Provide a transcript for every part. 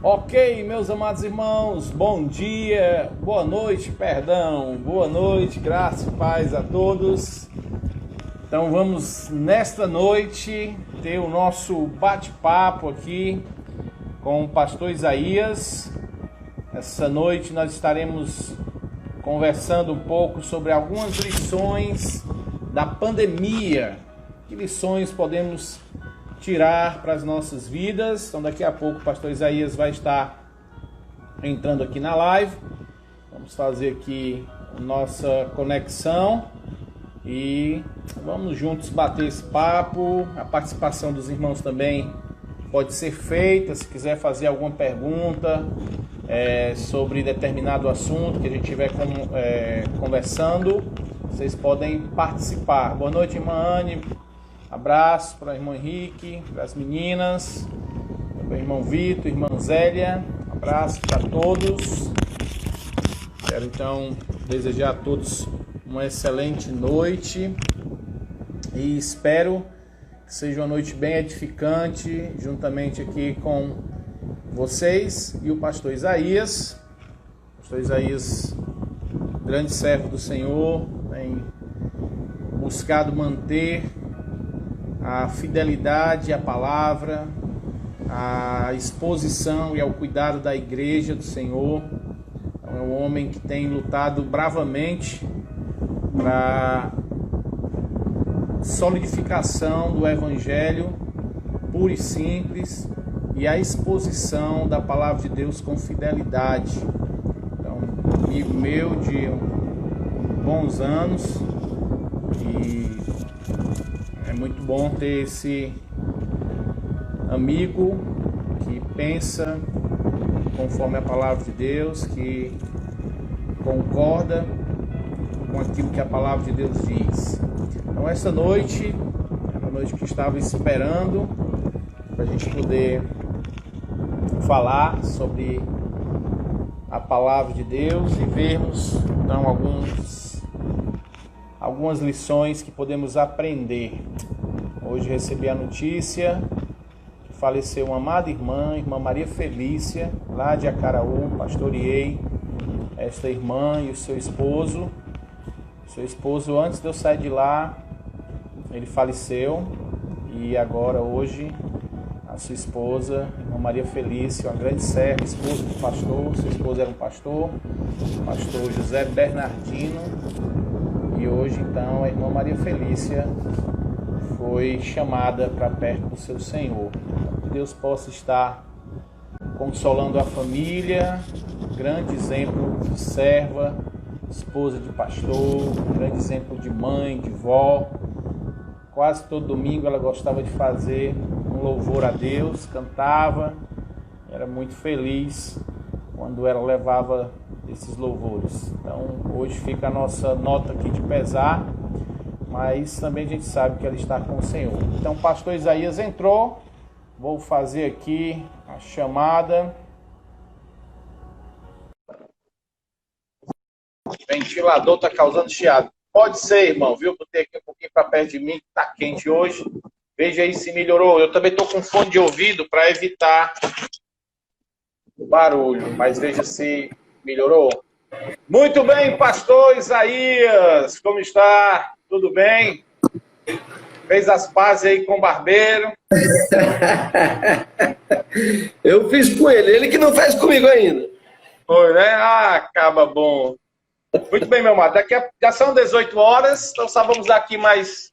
Ok, meus amados irmãos, bom dia, boa noite, boa noite, graça e paz a todos. Então vamos nesta noite ter o nosso bate-papo aqui com o pastor Isaías. Essa noite nós estaremos conversando um pouco sobre algumas lições da pandemia. Que lições podemos tirar para as nossas vidas? Então daqui a pouco o pastor Isaías vai estar entrando aqui na live. Vamos fazer aqui a nossa conexão e vamos juntos bater esse papo. A participação dos irmãos também pode ser feita, se quiser fazer alguma pergunta sobre determinado assunto que a gente estiver conversando, vocês podem participar. Boa noite, irmã Anne. Abraço para o irmão Henrique, para as meninas, para o irmão Vitor, irmã Zélia. Abraço para todos. Quero então desejar a todos uma excelente noite e espero que seja uma noite bem edificante, juntamente aqui com vocês e o pastor Isaías. Pastor Isaías, grande servo do Senhor, tem buscado manter a fidelidade à palavra, à exposição e ao cuidado da igreja do Senhor. É um homem que tem lutado bravamente para a solidificação do evangelho puro e simples e a exposição da palavra de Deus com fidelidade. Então, amigo meu de bons anos, e é muito bom ter esse amigo que pensa conforme a palavra de Deus, que concorda com aquilo que a palavra de Deus diz. Então essa noite é uma noite que estava esperando para a gente poder falar sobre a palavra de Deus e vermos então algumas lições que podemos aprender. Hoje recebi a notícia que faleceu uma amada irmã Maria Felícia, lá de Acaraú. Pastoreei esta irmã e o seu esposo. Seu esposo, antes de eu sair de lá, ele faleceu. E agora, hoje, a sua esposa, irmã Maria Felícia, uma grande serva, esposa do pastor. Seu esposo era um pastor José Bernardino. E hoje, então, a irmã Maria Felícia foi chamada para perto do seu Senhor. Que Deus possa estar consolando a família, grande exemplo de serva, esposa de pastor, grande exemplo de mãe, de vó. Quase todo domingo ela gostava de fazer um louvor a Deus, cantava, era muito feliz quando ela levava esses louvores. Então hoje fica a nossa nota aqui de pesar, mas também a gente sabe que ela está com o Senhor. Então o pastor Isaías entrou, vou fazer aqui a chamada. O ventilador está causando chiado. Pode ser, irmão, viu? Botei aqui um pouquinho para perto de mim, que está quente hoje. Veja aí se melhorou. Eu também estou com fone de ouvido para evitar o barulho, mas veja se melhorou. Muito bem, pastor Isaías, como está? Tudo bem? Fez as pazes aí com o barbeiro? Eu fiz com ele que não fez comigo ainda. Foi, né? Ah, acaba bom. Muito bem, meu amado. Já são 18 horas, então só vamos aqui mais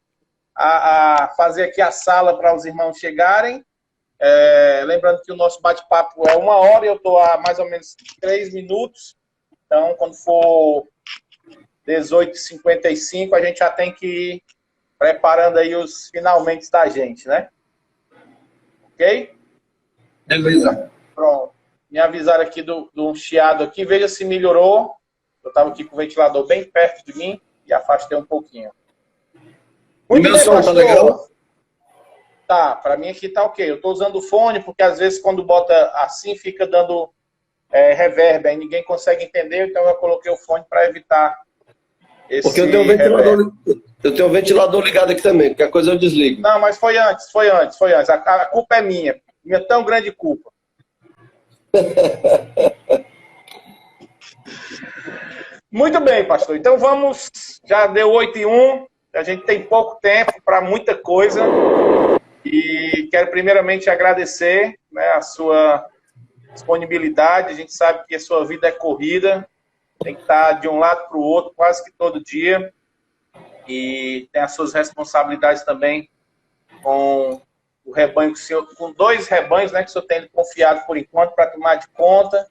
a fazer aqui a sala para os irmãos chegarem. Lembrando que o nosso bate-papo é 1 hora e eu estou a mais ou menos 3 minutos. Então, quando for 18h55, a gente já tem que ir preparando aí os finalmente da gente, né? Ok? Beleza. Pronto. Me avisaram aqui do chiado aqui. Veja se melhorou. Eu estava aqui com o ventilador bem perto de mim e afastei um pouquinho. Muito bem, som tá legal? Tá, para mim aqui tá ok. Eu estou usando o fone porque às vezes quando bota assim fica dando reverb, aí ninguém consegue entender, então eu coloquei o fone para evitar esse porque eu tenho um ventilador ligado aqui também, qualquer coisa eu desligo. Não, mas foi antes. A culpa é minha. Minha tão grande culpa. Muito bem, pastor. Então vamos, já deu 8h01, a gente tem pouco tempo para muita coisa. E quero primeiramente agradecer, né, a sua disponibilidade. A gente sabe que a sua vida é corrida, tem que estar de um lado para o outro quase que todo dia. E tem as suas responsabilidades também com o rebanho que o senhor, com 2 rebanhos, né, que o senhor tem confiado por enquanto para tomar de conta.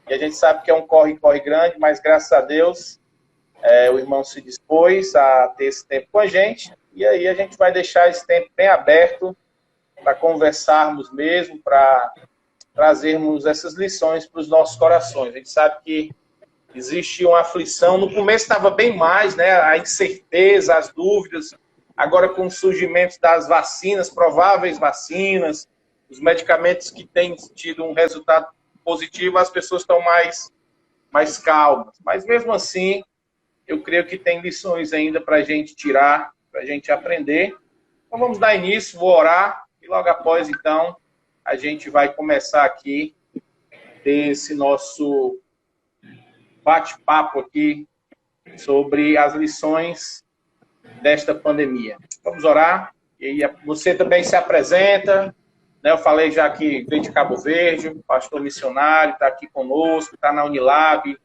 E a gente sabe que é um corre-corre grande, mas graças a Deus o irmão se dispôs a ter esse tempo com a gente. E aí a gente vai deixar esse tempo bem aberto para conversarmos mesmo, para trazermos essas lições para os nossos corações. A gente sabe que existe uma aflição. No começo estava bem mais, né? A incerteza, as dúvidas. Agora com o surgimento das vacinas, prováveis vacinas, os medicamentos que têm tido um resultado positivo, as pessoas estão mais calmas. Mas mesmo assim, eu creio que tem lições ainda para a gente tirar, para a gente aprender. Então vamos dar início, vou orar, e logo após, então, a gente vai começar aqui esse nosso bate-papo aqui sobre as lições desta pandemia. Vamos orar, e você também se apresenta, né? Eu falei já que veio de Cabo Verde, pastor missionário, está aqui conosco, está na Unilab,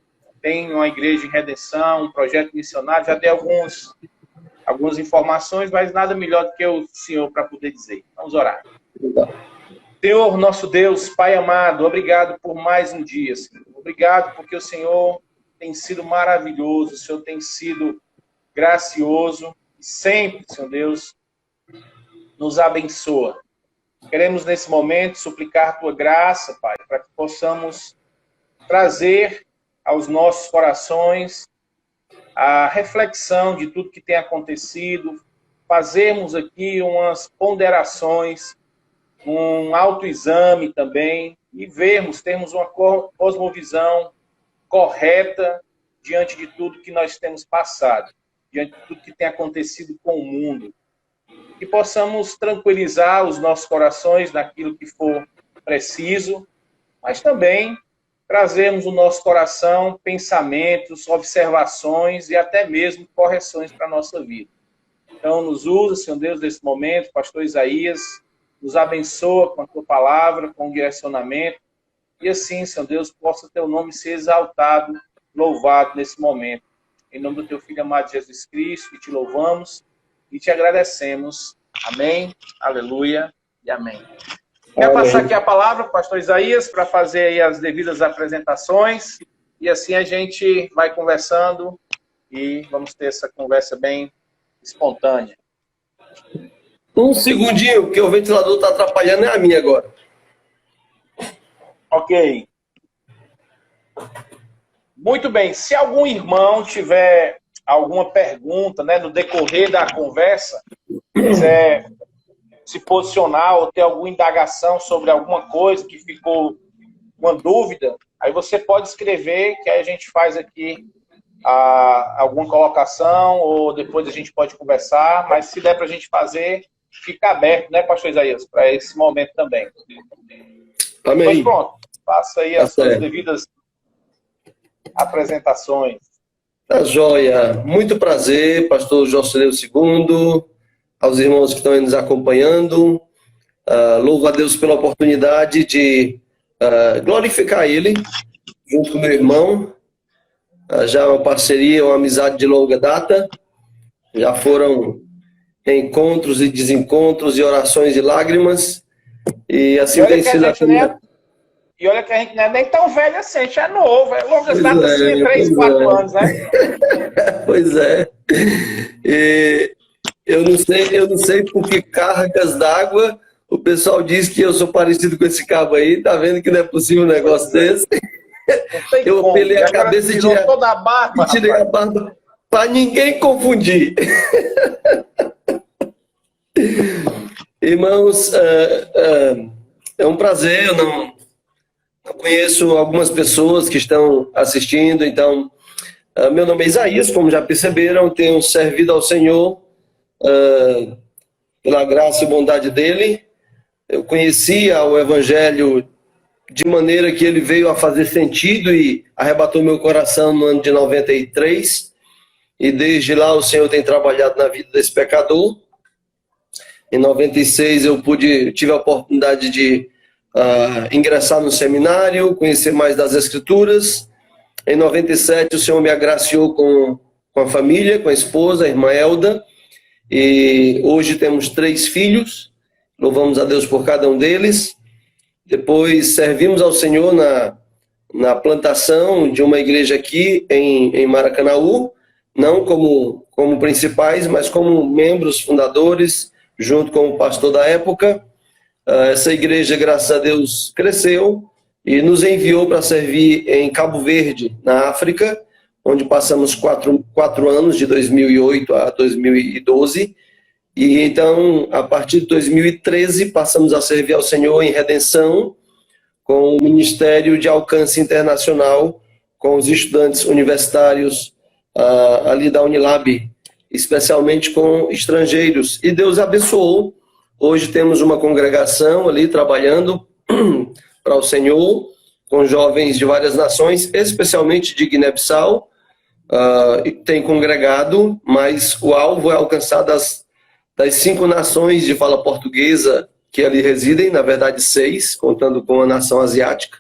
tem uma igreja em Redenção, um projeto missionário, já dei algumas informações, mas nada melhor do que o senhor para poder dizer. Vamos orar. Senhor, nosso Deus, Pai amado, obrigado por mais um dia, Senhor. Obrigado porque o Senhor tem sido maravilhoso, o Senhor tem sido gracioso, e sempre, Senhor Deus, nos abençoa. Queremos nesse momento suplicar a tua graça, Pai, para que possamos trazer aos nossos corações a reflexão de tudo que tem acontecido, fazermos aqui umas ponderações, um autoexame também, e termos uma cosmovisão correta diante de tudo que nós temos passado, diante de tudo que tem acontecido com o mundo. Que possamos tranquilizar os nossos corações naquilo que for preciso, mas também trazermos no nosso coração pensamentos, observações e até mesmo correções para a nossa vida. Então, nos usa, Senhor Deus, nesse momento, pastor Isaías, nos abençoa com a tua palavra, com o direcionamento, e assim, Senhor Deus, possa teu nome ser exaltado, louvado nesse momento. Em nome do teu Filho amado Jesus Cristo, que te louvamos e te agradecemos. Amém, aleluia e amém. Quer passar aqui a palavra, pastor Isaías, para fazer aí as devidas apresentações, e assim a gente vai conversando e vamos ter essa conversa bem espontânea. Um segundinho, porque o ventilador está atrapalhando, é a minha agora. Ok. Muito bem. Se algum irmão tiver alguma pergunta, né, no decorrer da conversa, quiser se posicionar ou ter alguma indagação sobre alguma coisa que ficou uma dúvida, aí você pode escrever, que aí a gente faz aqui alguma colocação, ou depois a gente pode conversar, mas se der para a gente fazer, fica aberto, né, pastor Isaías, para esse momento também. Amém. Pois pronto, faça aí as suas devidas apresentações. Tá joia. Muito prazer, pastor Jocelyn II, aos irmãos que estão aí nos acompanhando. Louvo a Deus pela oportunidade de glorificar Ele, junto com meu irmão. Já uma parceria, uma amizade de longa data. Já foram encontros e desencontros e orações e lágrimas. E assim tem sido a caminhada. E olha que a gente não é nem tão velho assim, a gente é novo, é longas datas assim, 3, 4 anos, né? Pois é. E eu não sei por que cargas d'água o pessoal diz que eu sou parecido com esse cabo aí, tá vendo que não é possível um negócio desse? Eu pelei a cabeça e tirei a barba para ninguém confundir. Irmãos, é um prazer, eu não conheço algumas pessoas que estão assistindo, então, meu nome é Isaías, como já perceberam, tenho servido ao Senhor pela graça e bondade dele. Eu conhecia o Evangelho de maneira que ele veio a fazer sentido e arrebatou meu coração no ano de 93. E desde lá o Senhor tem trabalhado na vida desse pecador. Em 96 eu tive a oportunidade de ingressar no seminário, conhecer mais das Escrituras. Em 97 o Senhor me agraciou com a família, com a esposa, a irmã Elda. E hoje temos 3 filhos. Louvamos a Deus por cada um deles. Depois servimos ao Senhor na plantação de uma igreja aqui em Maracanaú, não como principais, mas como membros fundadores, junto com o pastor da época. Essa igreja, graças a Deus, cresceu e nos enviou para servir em Cabo Verde, na África, onde passamos 4 anos, de 2008 a 2012. E então, a partir de 2013, passamos a servir ao Senhor em Redenção, com o Ministério de Alcance Internacional, com os estudantes universitários ali da Unilab, especialmente com estrangeiros. E Deus abençoou. Hoje temos uma congregação ali trabalhando para o Senhor, com jovens de várias nações, especialmente de Guiné-Bissau. Tem congregado, mas o alvo é alcançar das 5 nações de fala portuguesa que ali residem, na verdade 6, contando com a nação asiática,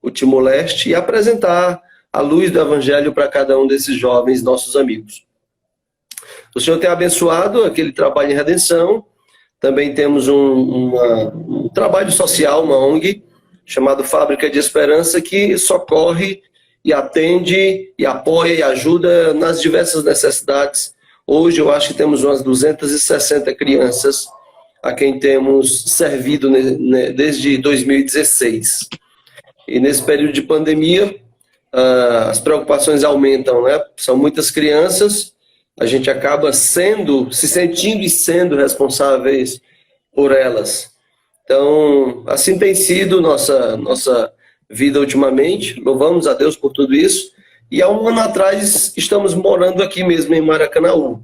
o Timor-Leste, e apresentar a luz do Evangelho para cada um desses jovens, nossos amigos. O Senhor tem abençoado aquele trabalho em redenção. Também temos um trabalho social, uma ONG, chamado Fábrica de Esperança, que socorre e atende e apoia e ajuda nas diversas necessidades. Hoje eu acho que temos umas 260 crianças a quem temos servido desde 2016. E nesse período de pandemia, as preocupações aumentam, né? São muitas crianças, a gente acaba se sentindo e sendo responsáveis por elas. Então, assim tem sido nossa vida ultimamente. Louvamos a Deus por tudo isso. E há um ano atrás estamos morando aqui mesmo em Maracanaú.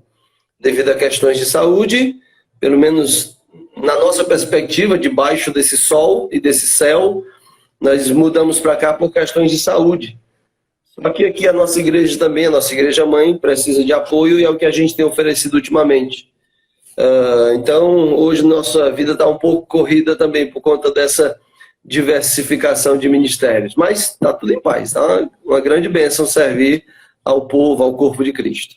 Devido a questões de saúde, pelo menos na nossa perspectiva, debaixo desse sol e desse céu, nós mudamos para cá por questões de saúde. Só que aqui a nossa igreja também, a nossa igreja mãe, precisa de apoio e é o que a gente tem oferecido ultimamente. Então, hoje nossa vida está um pouco corrida também por conta dessa diversificação de ministérios. Mas está tudo em paz, tá? Uma grande bênção servir ao povo, ao corpo de Cristo.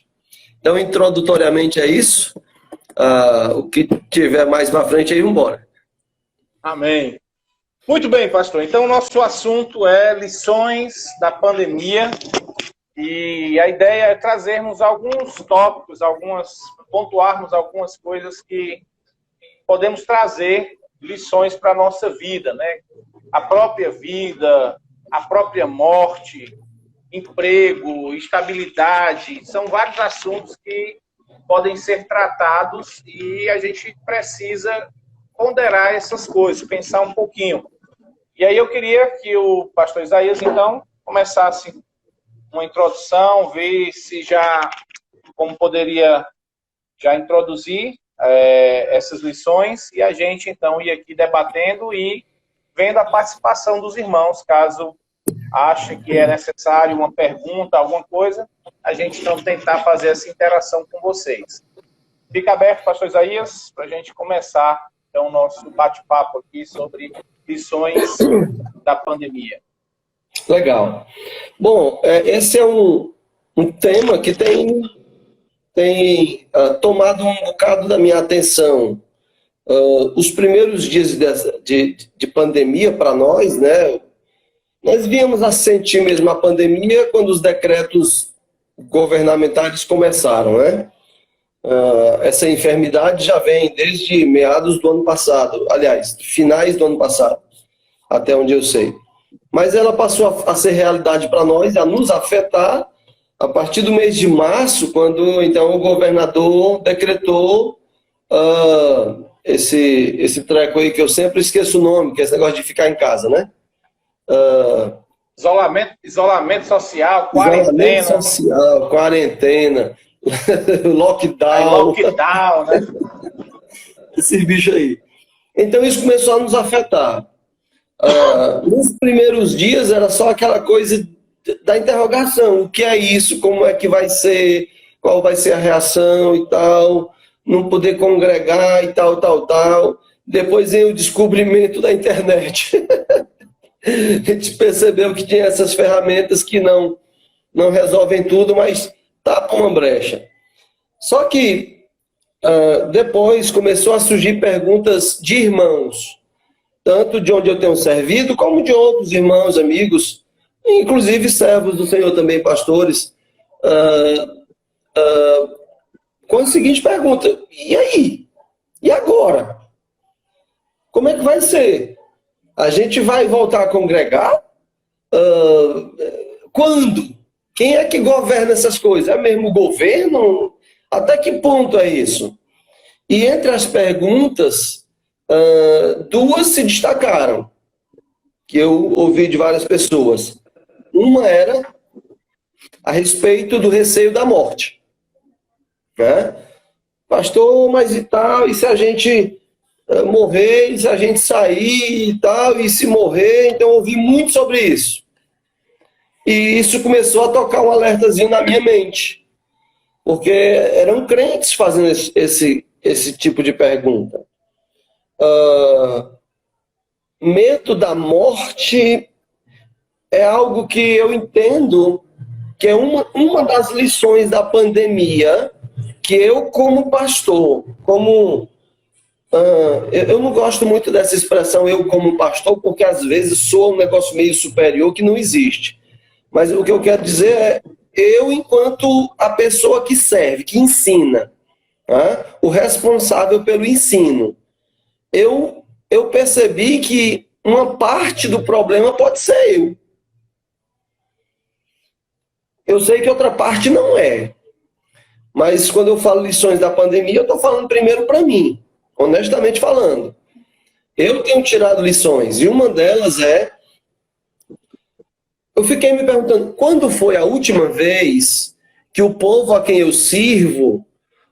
Então, introdutoriamente é isso. O que tiver mais para frente, aí vamos embora. Amém. Muito bem, pastor. Então, o nosso assunto é lições da pandemia. E a ideia é trazermos alguns tópicos, pontuarmos algumas coisas que podemos trazer lições para a nossa vida, né? A própria vida, a própria morte, emprego, estabilidade, são vários assuntos que podem ser tratados e a gente precisa ponderar essas coisas, pensar um pouquinho. E aí eu queria que o pastor Isaías, então, começasse uma introdução, ver se como poderia já introduzir essas lições e a gente, então, ir aqui debatendo e vendo a participação dos irmãos, caso ache que é necessário uma pergunta, alguma coisa, a gente então tentar fazer essa interação com vocês. Fica aberto, pastor Isaías, para a gente começar, então, o nosso bate-papo aqui sobre lições da pandemia. Legal. Bom, esse é um tema que tem tomado um bocado da minha atenção. Os primeiros dias de pandemia para nós, né? Nós viemos a sentir mesmo a pandemia quando os decretos governamentais começaram, né? Essa enfermidade já vem desde meados do ano passado, aliás, finais do ano passado, até onde eu sei. Mas ela passou a ser realidade para nós, a nos afetar a partir do mês de março, quando então o governador decretou esse treco aí que eu sempre esqueço o nome, que é esse negócio de ficar em casa, né? Isolamento social, quarentena. Isolamento social, quarentena, lockdown, né? Esses bichos aí. Então isso começou a nos afetar. Nos primeiros dias era só aquela coisa da interrogação, o que é isso, como é que vai ser, qual vai ser a reação e tal, não poder congregar e tal, tal, tal. Depois veio o descobrimento da internet. A gente percebeu que tinha essas ferramentas que não resolvem tudo, mas tapam uma brecha. Só que depois começou a surgir perguntas de irmãos, tanto de onde eu tenho servido, como de outros irmãos, amigos, inclusive servos do Senhor também, pastores, com a seguinte pergunta: e aí? E agora? Como é que vai ser? A gente vai voltar a congregar? Quando? Quem é que governa essas coisas? É mesmo o governo? Até que ponto é isso? E entre as perguntas, duas se destacaram, que eu ouvi de várias pessoas. Uma era a respeito do receio da morte, né? Pastor, mas e tal, e se a gente morrer, e se a gente sair e tal, e se morrer? Então eu ouvi muito sobre isso. E isso começou a tocar um alertazinho na minha mente, porque eram crentes fazendo esse tipo de pergunta. Medo da morte é algo que eu entendo que é uma das lições da pandemia, que eu, como pastor, eu não gosto muito dessa expressão eu como pastor, porque às vezes soa um negócio meio superior que não existe. Mas o que eu quero dizer é, eu enquanto a pessoa que serve, que ensina, né, o responsável pelo ensino, eu percebi que uma parte do problema pode ser eu. Eu sei que outra parte não é. Mas quando eu falo lições da pandemia, eu estou falando primeiro para mim, honestamente falando. Eu tenho tirado lições, e uma delas é... Eu fiquei me perguntando, quando foi a última vez que o povo a quem eu sirvo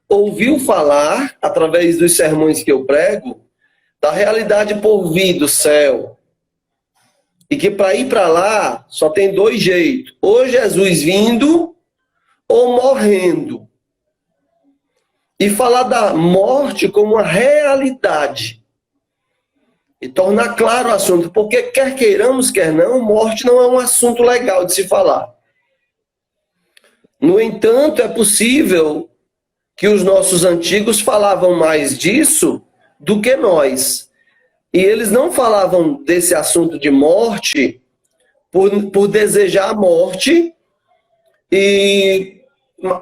ouviu falar, através dos sermões que eu prego, da realidade por vir do céu? E que para ir para lá só tem dois jeitos: ou Jesus vindo ou morrendo. E falar da morte como uma realidade. E tornar claro o assunto, porque quer queiramos, quer não, morte não é um assunto legal de se falar. No entanto, é possível que os nossos antigos falavam mais disso do que nós. E eles não falavam desse assunto de morte por desejar a morte,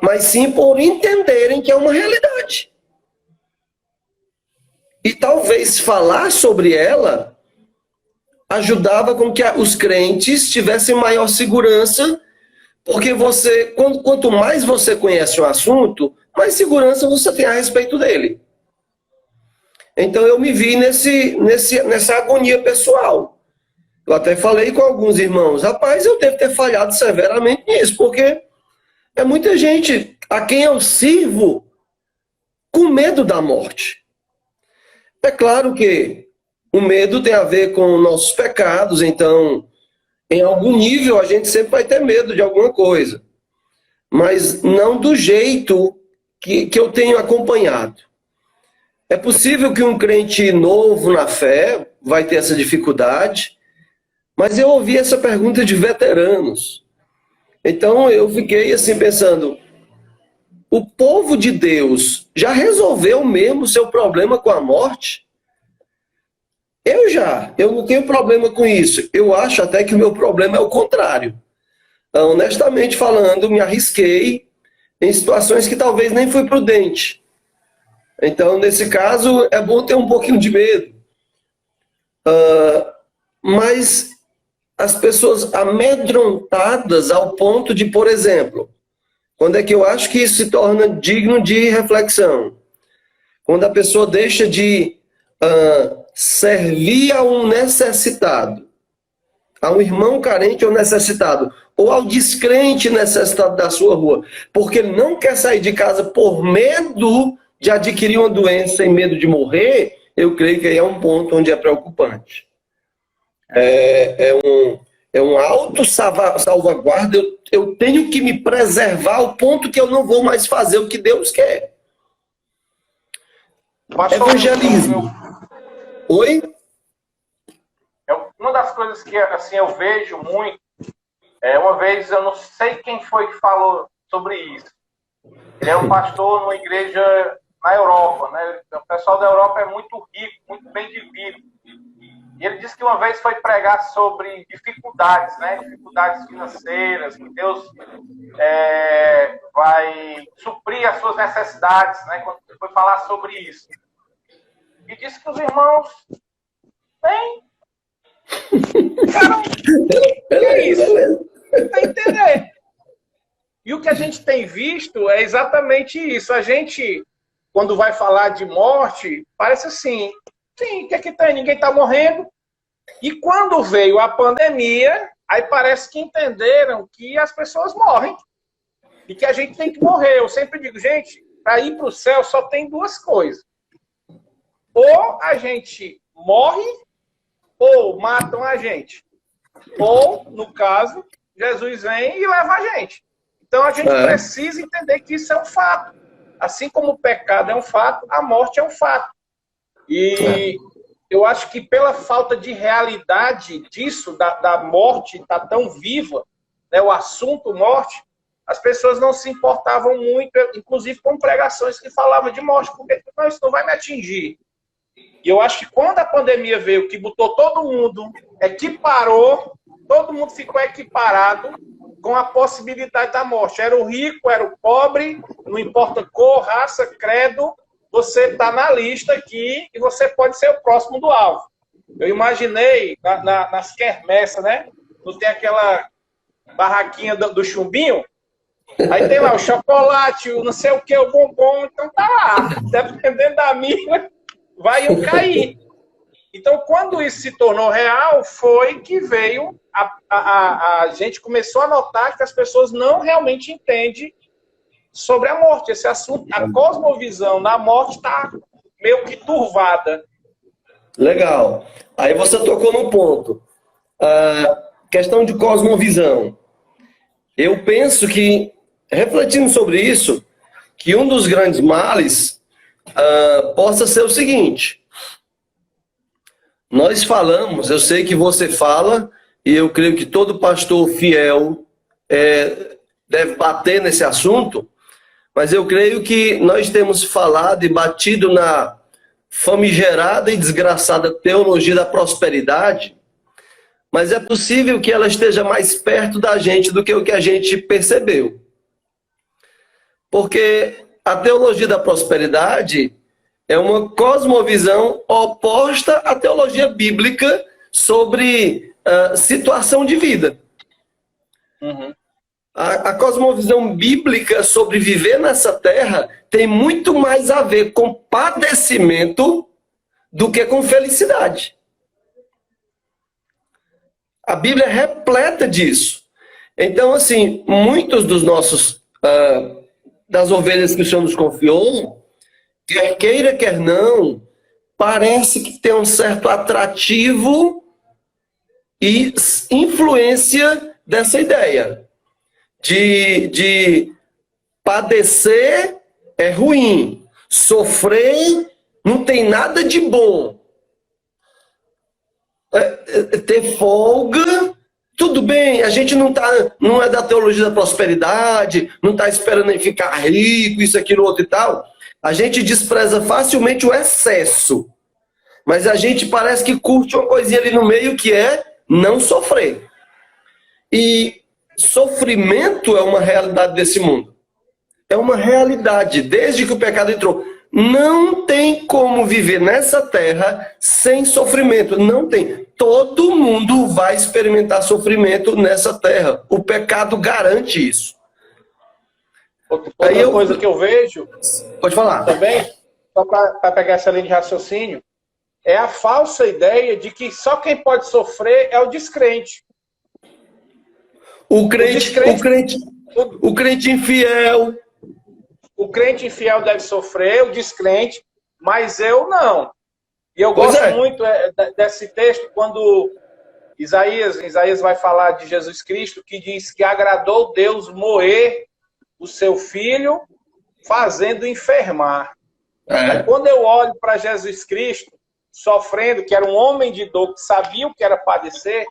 mas sim por entenderem que é uma realidade. E talvez falar sobre ela ajudava com que os crentes tivessem maior segurança, porque quanto mais você conhece o assunto, mais segurança você tem a respeito dele. Então eu me vi nessa agonia pessoal. Eu até falei com alguns irmãos, rapaz, eu devo ter falhado severamente nisso, porque é muita gente a quem eu sirvo com medo da morte. É claro que o medo tem a ver com nossos pecados, então, em algum nível, a gente sempre vai ter medo de alguma coisa. Mas não do jeito que eu tenho acompanhado. É possível que um crente novo na fé vai ter essa dificuldade, mas eu ouvi essa pergunta de veteranos. Então, eu fiquei assim pensando, o povo de Deus já resolveu mesmo o seu problema com a morte? Eu não tenho problema com isso. Eu acho até que o meu problema é o contrário. Honestamente falando, me arrisquei em situações que talvez nem fui prudente. Então, nesse caso, é bom ter um pouquinho de medo. Mas as pessoas amedrontadas ao ponto de, por exemplo, quando é que eu acho que isso se torna digno de reflexão? Quando a pessoa deixa de servir a um necessitado, a um irmão carente ou necessitado, ou ao descrente necessitado da sua rua, porque ele não quer sair de casa por medo de adquirir uma doença e medo de morrer, eu creio que aí é um ponto onde é preocupante. É um auto-salvaguarda. Eu tenho que me preservar ao ponto que eu não vou mais fazer o que Deus quer. Pastor, Evangelismo. Oi? Uma das coisas que assim, eu vejo muito, uma vez, eu não sei quem foi que falou sobre isso. Ele é um pastor numa igreja na Europa, né? O pessoal da Europa é muito rico, muito bem de vida. E ele disse que uma vez foi pregar sobre dificuldades, né? Dificuldades financeiras, que Deus vai suprir as suas necessidades, né? Quando foi falar sobre isso. E disse que os irmãos têm... Cara, que é isso? Tá entendendo? E o que a gente tem visto é exatamente isso. A gente, quando vai falar de morte, parece assim, sim, o que é que tem? Ninguém está morrendo. E quando veio a pandemia, aí parece que entenderam que as pessoas morrem. E que a gente tem que morrer. Eu sempre digo, gente, para ir para o céu só tem duas coisas. Ou a gente morre, ou matam a gente. Ou, no caso, Jesus vem e leva a gente. Então a gente precisa entender que isso é um fato. Assim como o pecado é um fato, a morte é um fato. E eu acho que pela falta de realidade disso, da morte estar tão viva, né, o assunto morte, as pessoas não se importavam muito, inclusive com pregações que falavam de morte, porque não, isso não vai me atingir. E eu acho que quando a pandemia veio, que botou todo mundo, equiparou, todo mundo ficou equiparado com a possibilidade da morte. Era o rico, era o pobre, não importa cor, raça, credo, você está na lista aqui e você pode ser o próximo do alvo. Eu imaginei nas quermessas, né? Não tem aquela barraquinha do chumbinho? Aí tem lá o chocolate, o não sei o que, o bombom, então tá lá. Dependendo da minha, vai eu cair. Então, quando isso se tornou real, foi que veio, a gente começou a notar que as pessoas não realmente entendem sobre a morte. Esse assunto, a cosmovisão na morte está meio que turvada. Legal. Aí você tocou no ponto. Questão de cosmovisão. Eu penso que, refletindo sobre isso, que um dos grandes males possa ser o seguinte. Nós falamos, eu sei que você fala, e eu creio que todo pastor fiel deve bater nesse assunto, mas eu creio que nós temos falado e batido na famigerada e desgraçada teologia da prosperidade, mas é possível que ela esteja mais perto da gente do que o que a gente percebeu. Porque a teologia da prosperidade é uma cosmovisão oposta à teologia bíblica sobre situação de vida. Uhum. A cosmovisão bíblica sobre viver nessa terra tem muito mais a ver com padecimento do que com felicidade. A Bíblia é repleta disso. Então, assim, muitos dos nossos, das ovelhas que o Senhor nos confiou, quer queira, quer não, parece que tem um certo atrativo e influência dessa ideia. De padecer é ruim, sofrer não tem nada de bom. Ter folga, tudo bem, a gente não é da teologia da prosperidade, não está esperando em ficar rico, isso, aquilo, outro e tal. A gente despreza facilmente o excesso, mas a gente parece que curte uma coisinha ali no meio que é não sofrer. E sofrimento é uma realidade desse mundo. É uma realidade, desde que o pecado entrou. Não tem como viver nessa terra sem sofrimento. Não tem. Todo mundo vai experimentar sofrimento nessa terra. O pecado garante isso. Outra coisa que eu vejo... Pode falar. Também, só para pegar essa linha de raciocínio, é a falsa ideia de que só quem pode sofrer é o descrente. O crente infiel. O crente infiel deve sofrer, o descrente, mas eu não. E eu gosto muito desse texto quando Isaías vai falar de Jesus Cristo, que diz que agradou Deus moer o seu filho, fazendo enfermar. Aí, quando eu olho para Jesus Cristo, sofrendo, que era um homem de dor, que sabia o que era padecer,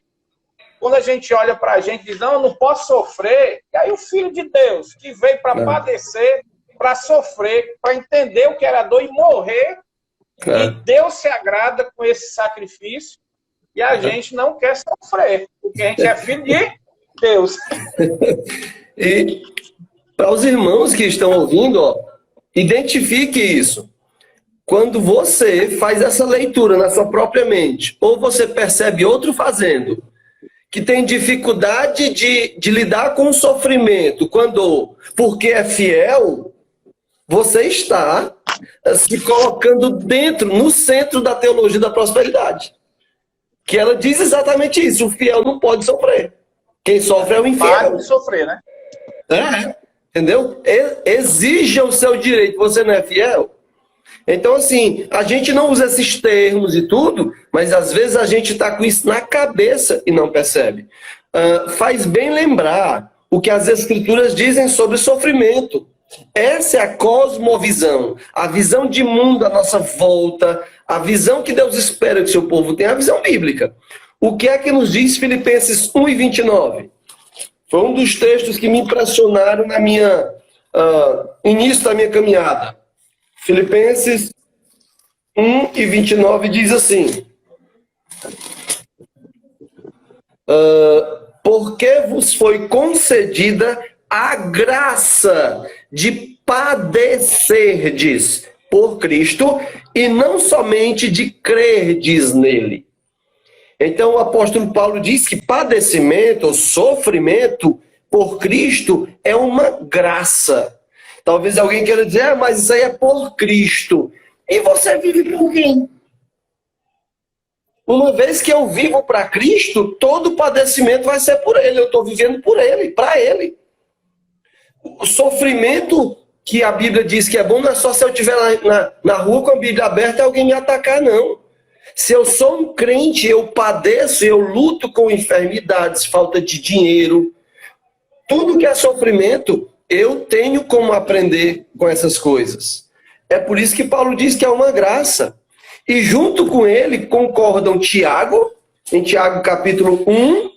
quando a gente olha para a gente e diz, não, eu não posso sofrer, e aí o Filho de Deus, que veio para padecer, para sofrer, para entender o que era dor e morrer, e Deus se agrada com esse sacrifício, e a gente não quer sofrer, porque a gente é filho de Deus. E para os irmãos que estão ouvindo, ó, identifique isso. Quando você faz essa leitura na sua própria mente, ou você percebe outro fazendo, que tem dificuldade de lidar com o sofrimento, porque é fiel, você está se colocando no centro da teologia da prosperidade. Que ela diz exatamente isso, o fiel não pode sofrer. Quem sofre é o infiel. Para de sofrer, né? Entendeu? Exija o seu direito, você não é fiel? Então, assim, a gente não usa esses termos e tudo, mas às vezes a gente está com isso na cabeça e não percebe. Faz bem lembrar o que as Escrituras dizem sobre sofrimento. Essa é a cosmovisão, a visão de mundo à nossa volta, a visão que Deus espera que o seu povo tenha, a visão bíblica. O que é que nos diz Filipenses 1:29? Foi um dos textos que me impressionaram na início da minha caminhada. Filipenses 1:29 diz assim: porque vos foi concedida a graça de padecerdes por Cristo e não somente de crerdes nele. Então o apóstolo Paulo diz que padecimento ou sofrimento por Cristo é uma graça. Talvez alguém queira dizer, mas isso aí é por Cristo. E você vive por quem? Uma vez que eu vivo para Cristo, todo padecimento vai ser por Ele. Eu estou vivendo por Ele, para Ele. O sofrimento que a Bíblia diz que é bom não é só se eu estiver na rua com a Bíblia aberta e alguém me atacar, não. Se eu sou um crente, eu padeço, eu luto com enfermidades, falta de dinheiro. Tudo que é sofrimento, eu tenho como aprender com essas coisas. É por isso que Paulo diz que é uma graça. E junto com ele concordam Tiago, em Tiago capítulo 1,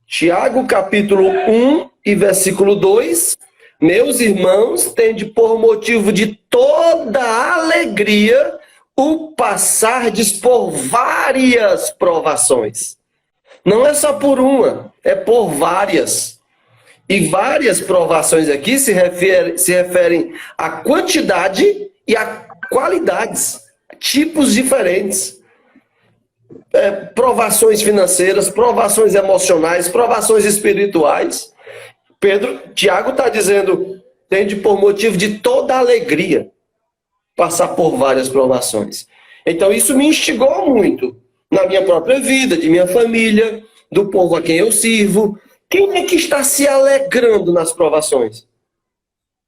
Tiago capítulo 1 e versículo 2, meus irmãos, tende por motivo de toda alegria o passardes por várias provações. Não é só por uma, é por várias. E várias provações aqui se referem à quantidade e a qualidades, tipos diferentes. Provações financeiras, provações emocionais, provações espirituais. Tiago está dizendo, tende por motivo de toda alegria passar por várias provações. Então isso me instigou muito na minha própria vida, de minha família, do povo a quem eu sirvo. Quem é que está se alegrando nas provações?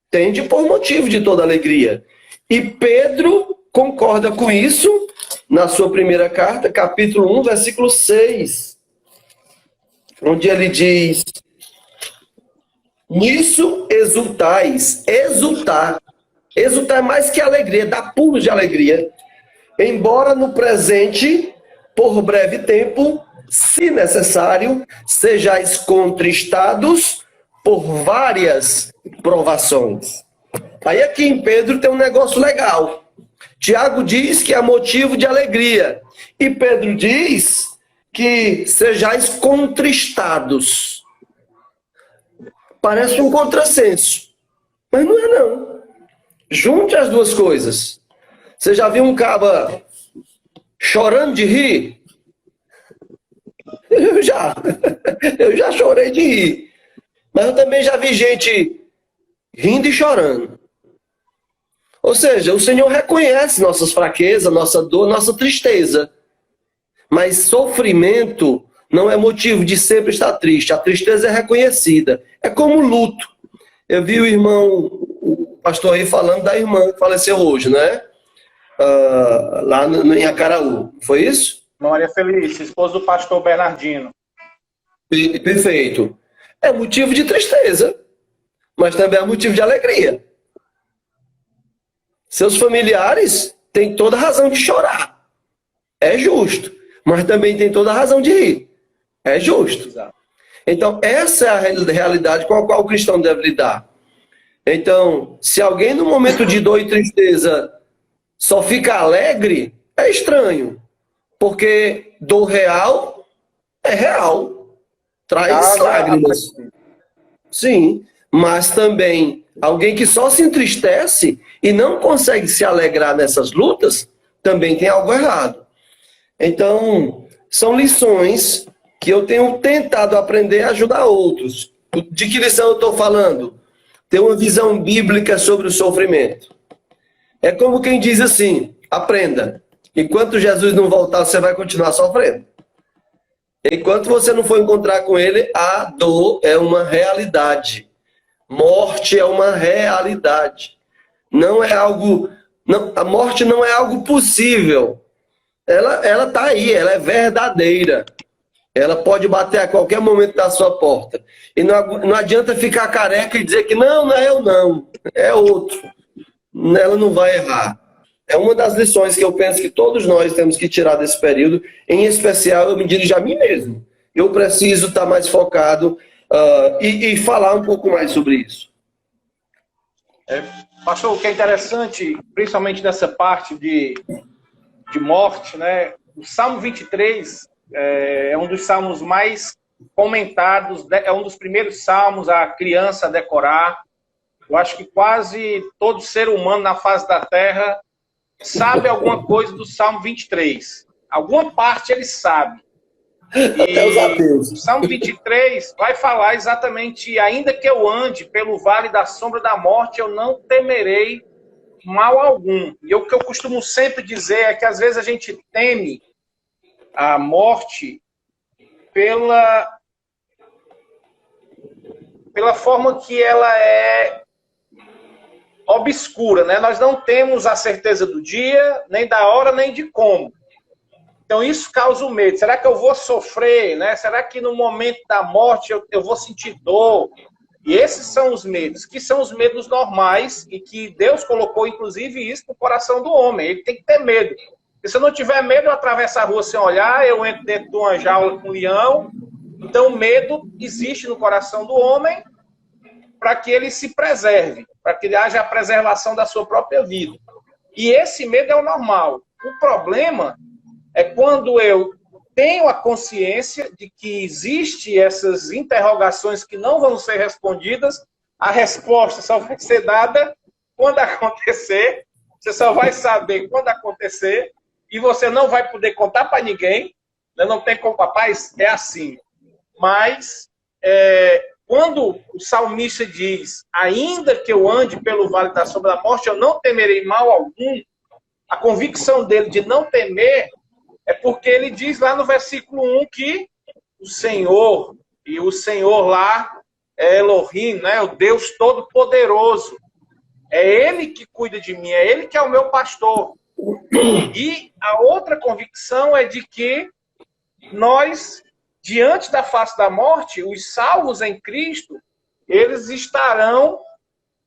Tende por motivo de toda alegria. E Pedro concorda com isso na sua primeira carta, capítulo 1, versículo 6, onde ele diz: nisso exultais. Exultar é mais que alegria, dá pulos de alegria. Embora no presente, por breve tempo, se necessário, sejais contristados por várias provações. Aí aqui em Pedro tem um negócio legal. Tiago diz que é motivo de alegria. E Pedro diz que sejais contristados. Parece um contrassenso. Mas não é não. Junte as duas coisas. Você já viu um caba chorando de rir? Eu já chorei de rir. Mas eu também já vi gente rindo e chorando. Ou seja, o Senhor reconhece nossas fraquezas, nossa dor, nossa tristeza. Mas sofrimento não é motivo de sempre estar triste. A tristeza é reconhecida. É como luto. Eu vi o pastor aí falando da irmã que faleceu hoje, né? Lá em Acaraú. Foi isso? Maria Felícia, esposa do pastor Bernardino. Perfeito. É motivo de tristeza, mas também é motivo de alegria. Seus familiares têm toda a razão de chorar. É justo. Mas também tem toda a razão de rir. É justo. Exato. Então, essa é a realidade com a qual o cristão deve lidar. Então, se alguém no momento de dor e tristeza só fica alegre, é estranho. Porque dor real é real. Traz lágrimas. Sim, mas também alguém que só se entristece e não consegue se alegrar nessas lutas, também tem algo errado. Então, são lições que eu tenho tentado aprender e ajudar outros. De que lição eu estou falando? Ter uma visão bíblica sobre o sofrimento. É como quem diz assim, aprenda. Enquanto Jesus não voltar, você vai continuar sofrendo. Enquanto você não for encontrar com ele, a dor é uma realidade. Morte é uma realidade. Não é algo... Não, a morte não é algo possível. Ela está aí, ela é verdadeira. Ela pode bater a qualquer momento da sua porta. E não adianta ficar careca e dizer que não é eu não, é outro. Ela não vai errar. É uma das lições que eu penso que todos nós temos que tirar desse período. Em especial, eu me dirijo a mim mesmo. Eu preciso estar mais focado e falar um pouco mais sobre isso. Pastor, o que é interessante, principalmente nessa parte de morte, né? O Salmo 23 é um dos salmos mais comentados, é um dos primeiros salmos a criança decorar. Eu acho que quase todo ser humano na face da Terra sabe alguma coisa do Salmo 23. Alguma parte ele sabe. Até os ateus. O Salmo 23 vai falar exatamente: ainda que eu ande pelo vale da sombra da morte, eu não temerei mal algum. E o que eu costumo sempre dizer é que às vezes a gente teme a morte pela forma que ela é obscura, né? Nós não temos a certeza do dia, nem da hora, nem de como. Então isso causa o medo. Será que eu vou sofrer, né? Será que no momento da morte eu vou sentir dor? E esses são os medos, que são os medos normais e que Deus colocou, inclusive, isso no coração do homem. Ele tem que ter medo. E se eu não tiver medo, eu atravesso a rua sem olhar, eu entro dentro de uma jaula com um leão. Então o medo existe no coração do homem para que ele se preserve, para que haja a preservação da sua própria vida. E esse medo é o normal. O problema é quando eu tenho a consciência de que existe essas interrogações que não vão ser respondidas, a resposta só vai ser dada quando acontecer, você só vai saber quando acontecer, e você não vai poder contar para ninguém, não tem como, rapaz, é assim. Mas, quando o salmista diz, ainda que eu ande pelo vale da sombra da morte, eu não temerei mal algum, a convicção dele de não temer é porque ele diz lá no versículo 1 que o Senhor, e o Senhor lá é Elohim, né? O Deus Todo-Poderoso. É Ele que cuida de mim, é Ele que é o meu pastor. E a outra convicção é de que nós, diante da face da morte, os salvos em Cristo, eles estarão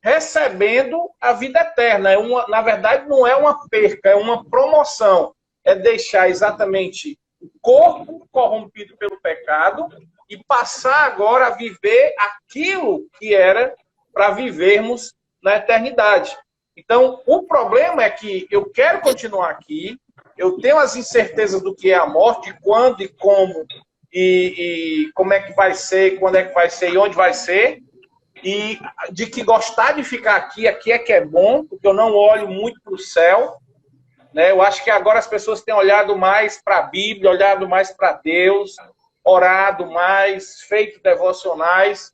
recebendo a vida eterna. Na verdade, não é uma perca, é uma promoção. É deixar exatamente o corpo corrompido pelo pecado e passar agora a viver aquilo que era para vivermos na eternidade. Então, o problema é que eu quero continuar aqui, eu tenho as incertezas do que é a morte, quando e como, e como é que vai ser, quando é que vai ser e onde vai ser, e de que gostar de ficar aqui é que é bom, porque eu não olho muito para o céu. Eu acho que agora as pessoas têm olhado mais para a Bíblia, olhado mais para Deus, orado mais, feito devocionais.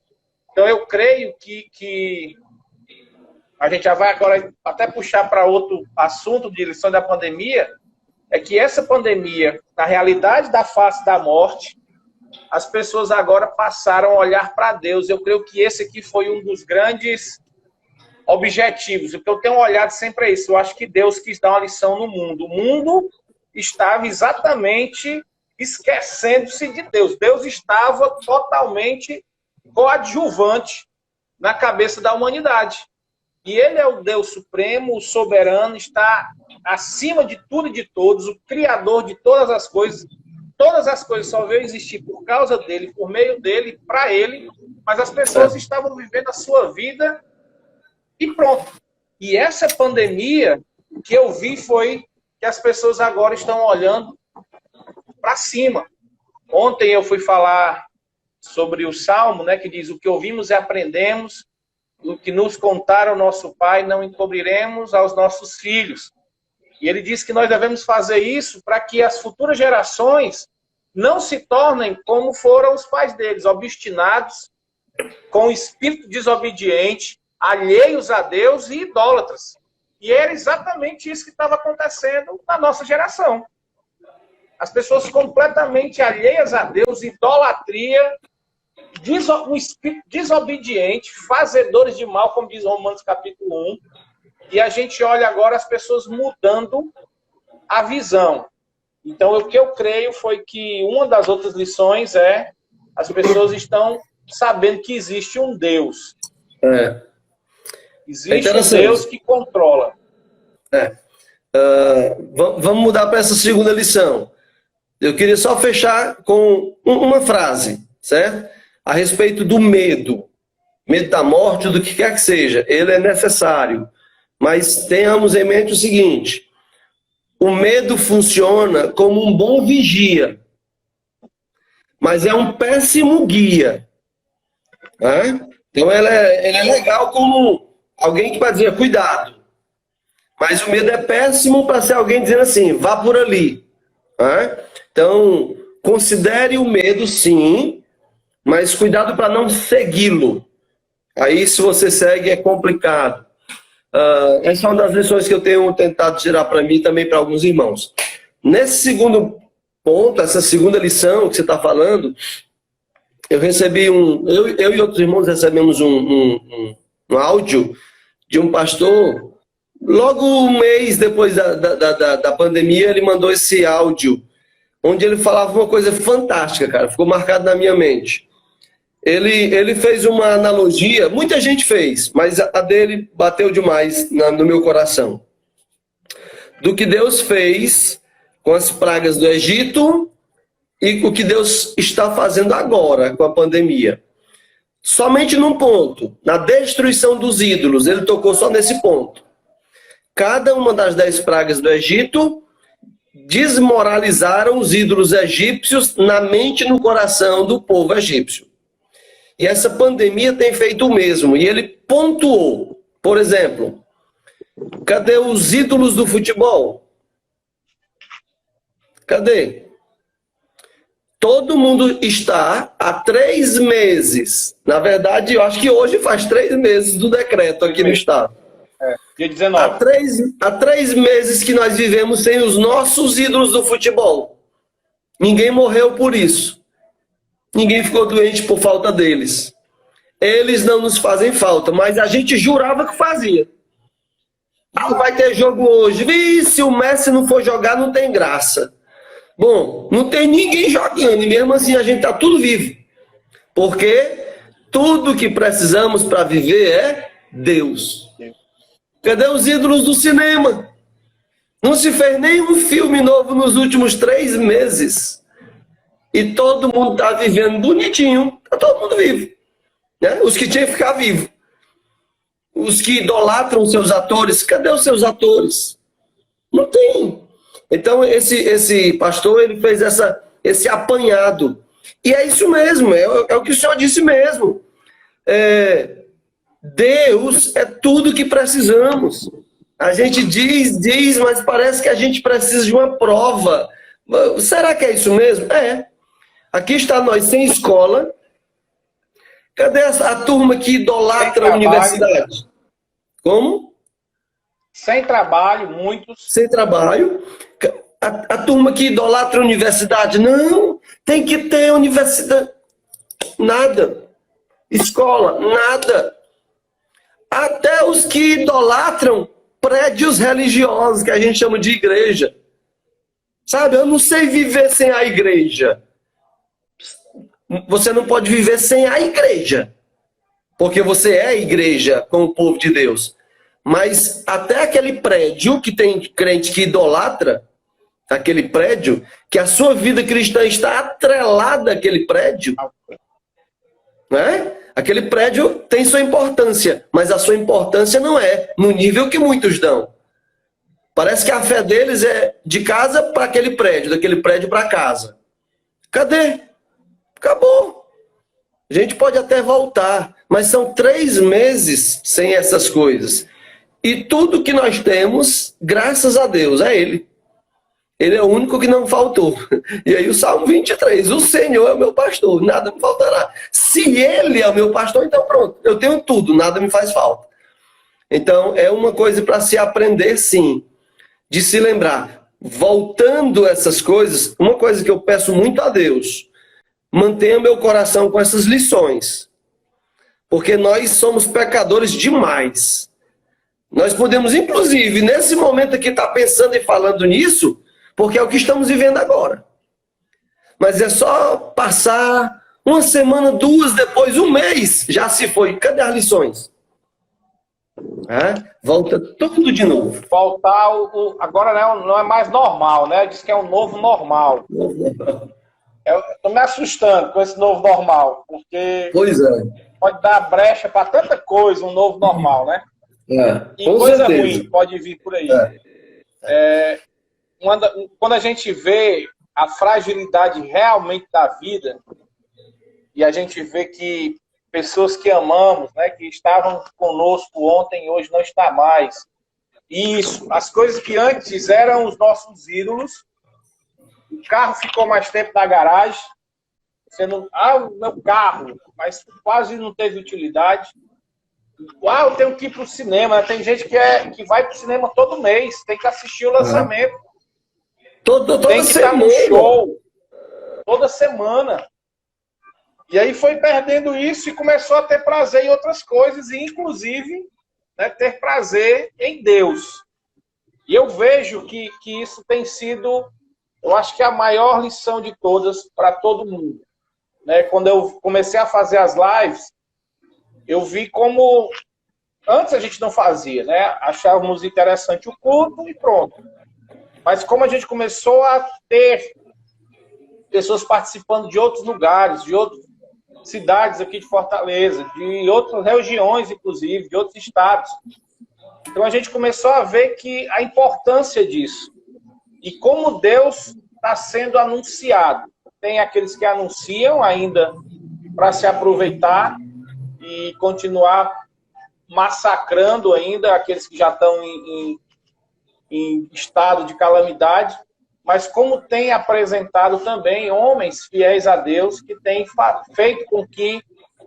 Então eu creio que a gente já vai agora até puxar para outro assunto de lição da pandemia, é que essa pandemia, na realidade da face da morte, as pessoas agora passaram a olhar para Deus. Eu creio que esse aqui foi um dos grandes objetivos. O que eu tenho olhado sempre é isso. Eu acho que Deus quis dar uma lição no mundo. O mundo estava exatamente esquecendo-se de Deus. Deus estava totalmente coadjuvante na cabeça da humanidade. E ele é o Deus supremo, o soberano, está acima de tudo e de todos, o criador de todas as coisas. Todas as coisas só veio existir por causa dele, por meio dele, para ele, mas as pessoas estavam vivendo a sua vida e pronto. E essa pandemia que eu vi foi que as pessoas agora estão olhando para cima. Ontem eu fui falar sobre o Salmo, né, que diz: o que ouvimos e aprendemos, o que nos contaram nosso Pai, não encobriremos aos nossos filhos. E ele diz que nós devemos fazer isso para que as futuras gerações não se tornem como foram os pais deles, obstinados, com espírito desobediente, alheios a Deus e idólatras. E era exatamente isso que estava acontecendo na nossa geração. As pessoas completamente alheias a Deus, idolatria, um espírito desobediente, fazedores de mal, como diz Romanos capítulo 1. E a gente olha agora as pessoas mudando a visão. Então, o que eu creio foi que uma das outras lições é as pessoas estão sabendo que existe um Deus. Existe um Deus que controla. Vamos mudar para essa segunda lição. Eu queria só fechar com uma frase, certo? A respeito do medo. Medo da morte, do que quer que seja. Ele é necessário. Mas tenhamos em mente o seguinte: o medo funciona como um bom vigia, mas é um péssimo guia. Né? Então ele é legal como alguém que vai dizer cuidado, mas o medo é péssimo para ser alguém dizendo assim, vá por ali. Né? Então considere o medo, sim, mas cuidado para não segui-lo. Aí se você segue é complicado. Essa é uma das lições que eu tenho tentado tirar para mim e também para alguns irmãos. Nesse segundo ponto, essa segunda lição que você está falando, eu recebi eu e outros irmãos recebemos um áudio de um pastor. Logo um mês depois da pandemia, ele mandou esse áudio, onde ele falava uma coisa fantástica, cara, ficou marcado na minha mente. Ele fez uma analogia, muita gente fez, mas a dele bateu demais no meu coração. Do que Deus fez com as pragas do Egito e o que Deus está fazendo agora com a pandemia. Somente num ponto, na destruição dos ídolos, ele tocou só nesse ponto. Cada uma das 10 pragas do Egito desmoralizaram os ídolos egípcios na mente e no coração do povo egípcio. E essa pandemia tem feito o mesmo. E ele pontuou, por exemplo, cadê os ídolos do futebol? Cadê? Todo mundo está há 3 meses. Na verdade, eu acho que hoje faz 3 meses do decreto aqui no estado. Dia 19. Há 3 meses que nós vivemos sem os nossos ídolos do futebol. Ninguém morreu por isso. Ninguém ficou doente por falta deles. Eles não nos fazem falta, mas a gente jurava que fazia. Não vai ter jogo hoje. E se o Messi não for jogar, não tem graça. Bom, não tem ninguém jogando, e mesmo assim a gente está tudo vivo. Porque tudo que precisamos para viver é Deus. Cadê os ídolos do cinema? Não se fez nenhum filme novo nos últimos 3 meses. E todo mundo está vivendo bonitinho. Está todo mundo vivo. Né? Os que tinham que ficar vivos. Os que idolatram seus atores. Cadê os seus atores? Não tem. Então esse pastor ele fez esse apanhado. E é isso mesmo. É o que o senhor disse mesmo. Deus é tudo que precisamos. A gente diz, mas parece que a gente precisa de uma prova. Será que é isso mesmo? É. Aqui está nós sem escola. Cadê a turma que idolatra a universidade? Como? Sem trabalho, muitos. Sem trabalho. A turma que idolatra a universidade. Não, tem que ter universidade. Nada. Escola, nada. Até os que idolatram prédios religiosos, que a gente chama de igreja. Sabe, eu não sei viver sem a igreja. Você não pode viver sem a igreja. Porque você é a igreja com o povo de Deus. Mas até aquele prédio que tem crente que idolatra, aquele prédio, que a sua vida cristã está atrelada àquele prédio, né? Aquele prédio tem sua importância, mas a sua importância não é no nível que muitos dão. Parece que a fé deles é de casa para aquele prédio, daquele prédio para casa. Cadê? Acabou. A gente pode até voltar, mas são 3 meses sem essas coisas. E tudo que nós temos, graças a Deus, é Ele. Ele é o único que não faltou. E aí o Salmo 23, o Senhor é o meu pastor, nada me faltará. Se Ele é o meu pastor, então pronto, eu tenho tudo, nada me faz falta. Então é uma coisa para se aprender, sim, de se lembrar. Voltando essas coisas, uma coisa que eu peço muito a Deus, mantenha meu coração com essas lições. Porque nós somos pecadores demais. Nós podemos, inclusive, nesse momento aqui, estar pensando e falando nisso, porque é o que estamos vivendo agora. Mas é só passar uma semana, 2, depois 1 mês, já se foi. Cadê as lições? Volta tudo de novo. Voltar, agora não é mais normal, né? Diz que é um novo normal. Eu estou me assustando com esse novo normal, porque Pois é. pode dar brecha para tanta coisa, um novo normal, né? E com coisa certeza. ruim pode vir por aí. Quando a gente vê a fragilidade realmente da vida, e a gente vê que pessoas que amamos, né, que estavam conosco ontem e hoje não está mais. Isso, as coisas que antes eram os nossos ídolos, o carro ficou mais tempo na garagem, você não, o meu carro, mas quase não teve utilidade. Eu tenho que ir para o cinema. Tem gente que vai para o cinema todo mês, tem que assistir o lançamento. Toda tem que estar no show toda semana. E aí foi perdendo isso e começou a ter prazer em outras coisas, e inclusive, né, ter prazer em Deus. E eu vejo que isso tem sido, eu acho que a maior lição de todas para todo mundo. Né? Quando eu comecei a fazer as lives, eu vi como antes a gente não fazia, né? Achávamos interessante o culto e pronto. Mas como a gente começou a ter pessoas participando de outros lugares, de outras cidades aqui de Fortaleza, de outras regiões, inclusive, de outros estados. Então a gente começou a ver que a importância disso. E como Deus está sendo anunciado. Tem aqueles que anunciam ainda para se aproveitar e continuar massacrando ainda aqueles que já estão em estado de calamidade, mas como tem apresentado também homens fiéis a Deus que têm feito com que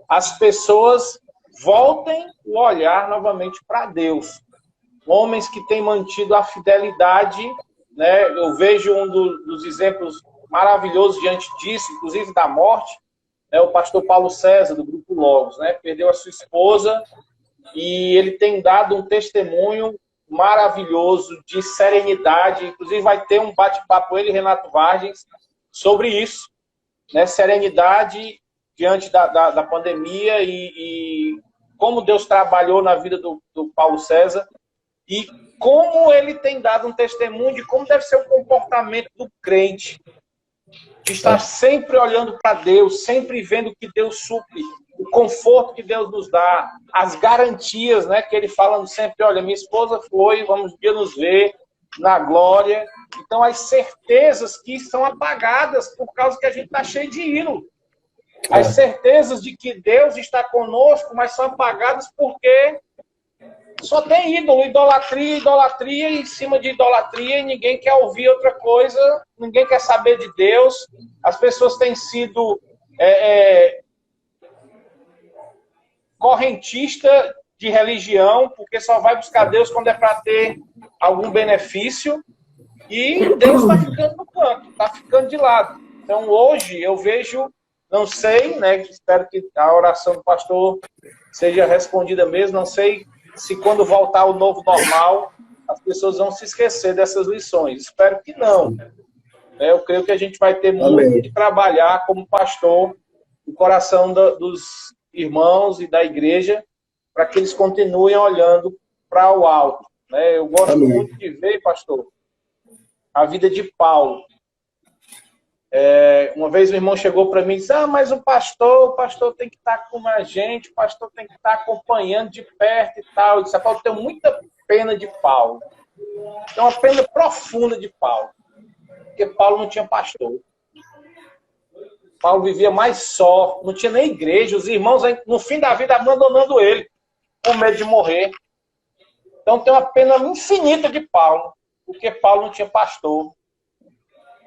as pessoas voltem o olhar novamente para Deus. Homens que têm mantido a fidelidade, né? Eu vejo um dos exemplos maravilhosos diante disso, inclusive da morte, né? O pastor Paulo César, do Grupo Logos, né? Perdeu a sua esposa e ele tem dado um testemunho maravilhoso de serenidade. Inclusive vai ter um bate-papo, ele e Renato Vargens, sobre isso, né? Serenidade diante da pandemia e como Deus trabalhou na vida do Paulo César e como ele tem dado um testemunho de como deve ser o comportamento do crente, de estar sempre olhando para Deus, sempre vendo que Deus supre, o conforto que Deus nos dá, as garantias, né, que ele falando sempre, olha, minha esposa foi, vamos um dia nos ver na glória. Então, as certezas que são apagadas por causa que a gente está cheio de ídolo. As certezas de que Deus está conosco, mas são apagadas porque só tem ídolo, idolatria em cima de idolatria, e ninguém quer ouvir outra coisa, ninguém quer saber de Deus. As pessoas têm sido correntista de religião, porque só vai buscar Deus quando é para ter algum benefício, e Deus está ficando no canto, está ficando de lado. Então hoje eu vejo, não sei, né, espero que a oração do pastor seja respondida mesmo, não sei se quando voltar o novo normal, as pessoas vão se esquecer dessas lições. Espero que não. né? Eu creio que a gente vai ter Amém. muito que trabalhar como pastor o coração dos irmãos e da igreja para que eles continuem olhando para o alto, né? Eu gosto Amém. muito de ver, pastor, a vida de Paulo. Uma vez o irmão chegou para mim e disse: mas o pastor tem que estar com a gente, o pastor tem que estar acompanhando de perto e tal. Eu disse: Paulo, eu tenho muita pena de Paulo. Tenho uma pena profunda de Paulo. Porque Paulo não tinha pastor. Paulo vivia mais só, não tinha nem igreja. Os irmãos, no fim da vida, abandonando ele, com medo de morrer. Então tem uma pena infinita de Paulo, porque Paulo não tinha pastor.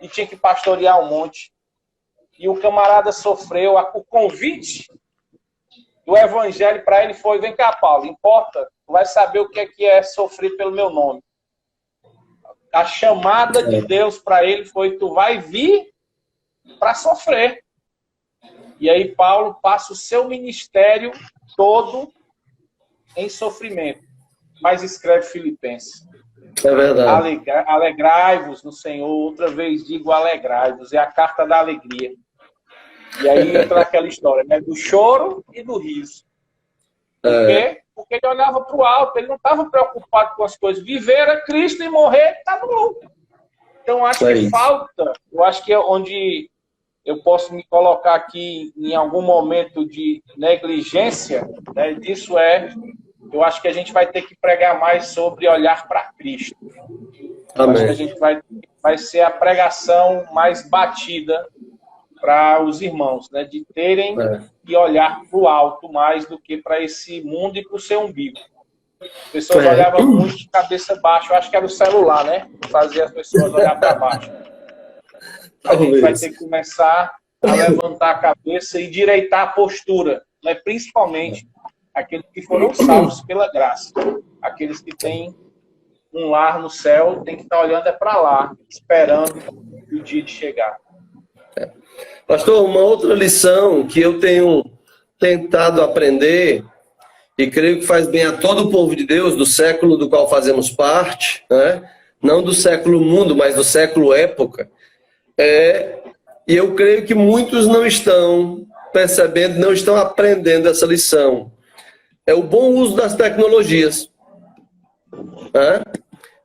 E tinha que pastorear um monte. E o camarada sofreu. O convite do evangelho para ele foi: vem cá, Paulo, importa, tu vai saber o que é sofrer pelo meu nome. A chamada de Deus para ele foi: tu vai vir para sofrer. E aí Paulo passa o seu ministério todo em sofrimento. Mas escreve Filipenses. É verdade. Alegrai-vos no Senhor. Outra vez digo alegrai-vos. É a carta da alegria. E aí entra aquela história, né? Do choro e do riso. Por quê? Porque ele olhava para o alto. Ele não estava preocupado com as coisas. Viver era Cristo e morrer está no lucro. Então acho que falta. Eu acho que é onde eu posso me colocar aqui em algum momento de negligência, né? Disso eu acho que a gente vai ter que pregar mais sobre olhar para Cristo. Eu acho que a gente vai ser a pregação mais batida para os irmãos, né? De terem que olhar para o alto mais do que para esse mundo e para o seu umbigo. As pessoas olhavam muito de cabeça baixa. Eu acho que era o celular, né? Fazer as pessoas olhar para baixo. A gente vai ter que começar a levantar a cabeça e direitar a postura, né? Principalmente aqueles que foram salvos pela graça. Aqueles que têm um lar no céu, tem que estar olhando para lá, esperando o dia de chegar. Pastor, uma outra lição que eu tenho tentado aprender, e creio que faz bem a todo o povo de Deus, do século do qual fazemos parte, né? Não do século mundo, mas do século época, e eu creio que muitos não estão percebendo, não estão aprendendo essa lição. É o bom uso das tecnologias.